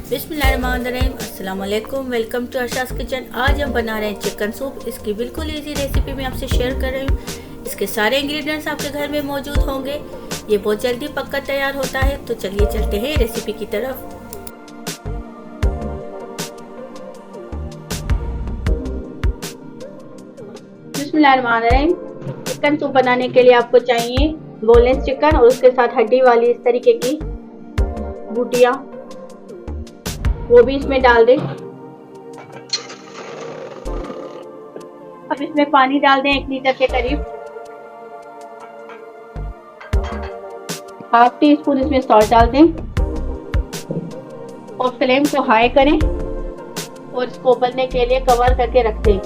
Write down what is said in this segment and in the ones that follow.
बिस्मिल्लाहिर्रहमानिर्रहीम, अस्सलाम वालेकुम। Welcome to Arsha's kitchen. आज हम बना रहे हैं चिकन सूप। इसकी बिल्कुल इजी रेसिपी मैं आपसे शेयर कर रही हूँ। इसके सारे इंग्रेडिएंट्स आपके घर में मौजूद होंगे। ये बहुत जल्दी पक्का तैयार होता है। तो चलिए चलते हैं रेसिपी की तरफ। बिस्मिल्लाहिर्रहमानिर्रहीम। चिकन सूप बनाने के लिए आपको चाहिए बोनलेस चिकन और उसके साथ हड्डी वाली इस तरीके की बूटियाँ, वो भी इसमें डाल दें। अब इसमें पानी डाल दें 1 लीटर के करीब। हाफ टी स्पून इसमें सॉल्ट डाल दें और फ्लेम को हाई करें और इसको उबलने के लिए कवर करके रख दें।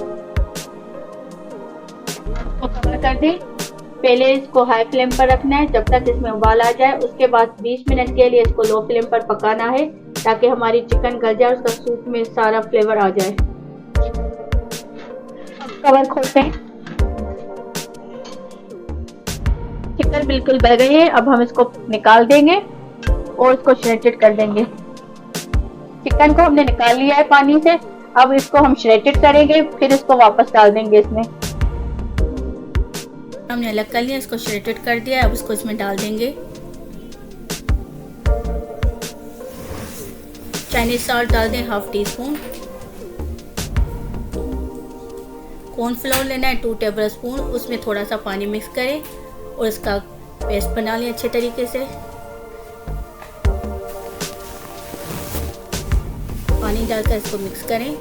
इसको कवर कर दें। पहले इसको हाई फ्लेम पर रखना है जब तक इसमें उबाल आ जाए। उसके बाद 20 मिनट के लिए इसको लो फ्लेम पर पकाना है ताकि हमारी चिकन गल जाए, उसका सूप में सारा फ्लेवर आ जाए। कवर खोलते हैं। चिकन बिल्कुल गल गई है। अब हम इसको निकाल देंगे और इसको श्रेडेड कर देंगे। चिकन को हमने निकाल लिया है पानी से। अब इसको हम श्रेडेड करेंगे, फिर इसको वापस डाल देंगे। इसमें हमने अलग कर लिया, इसको श्रेडेड कर दिया। अब इसको इसमें डाल देंगे। चाइनीज सॉल्ट डाल दें हाफ टी स्पून। कॉर्नफ्लोर लेना है 2 टेबल स्पून। उसमें थोड़ा सा पानी मिक्स करें और इसका पेस्ट बना लें अच्छे तरीके से। पानी डालकर इसको मिक्स करें।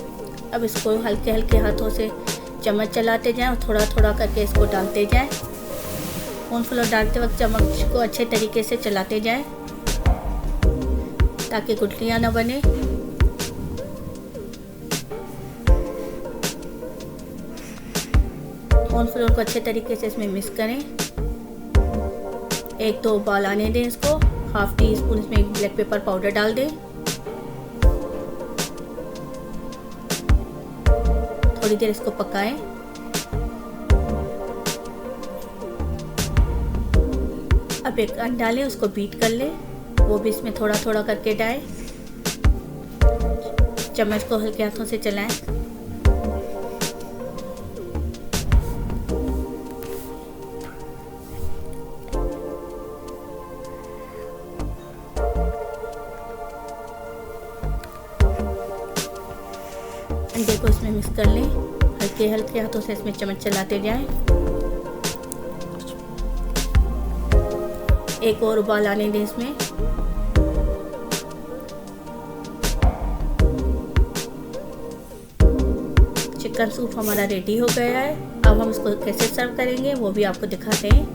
अब इसको हल्के हल्के हाथों से चम्मच चलाते जाएं और थोड़ा थोड़ा करके इसको डालते जाएं। कॉर्नफ्लोर डालते वक्त चम्मच को अच्छे तरीके से चलाते जाएं ताकि गुठलियां ना बने। कॉर्नफ्लोर को अच्छे तरीके से इसमें मिक्स करें। 1-2 उबाल आने दें इसको। हाफ टी स्पून इसमें ब्लैक पेपर पाउडर डाल दें। थोड़ी देर इसको पकाएं। अब एक अंडा लें, उसको बीट कर लें। वो भी इसमें थोड़ा थोड़ा करके डालें। चम्मच को हल्के हाथों से चलाएं। अंडे को इसमें मिक्स कर लें। हल्के हल्के हाथों से इसमें चम्मच चलाते जाएं। एक और उबाल आने दें इसमें। चिकन सूप हमारा रेडी हो गया है। अब हम इसको कैसे सर्व करेंगे वो भी आपको दिखाते हैं।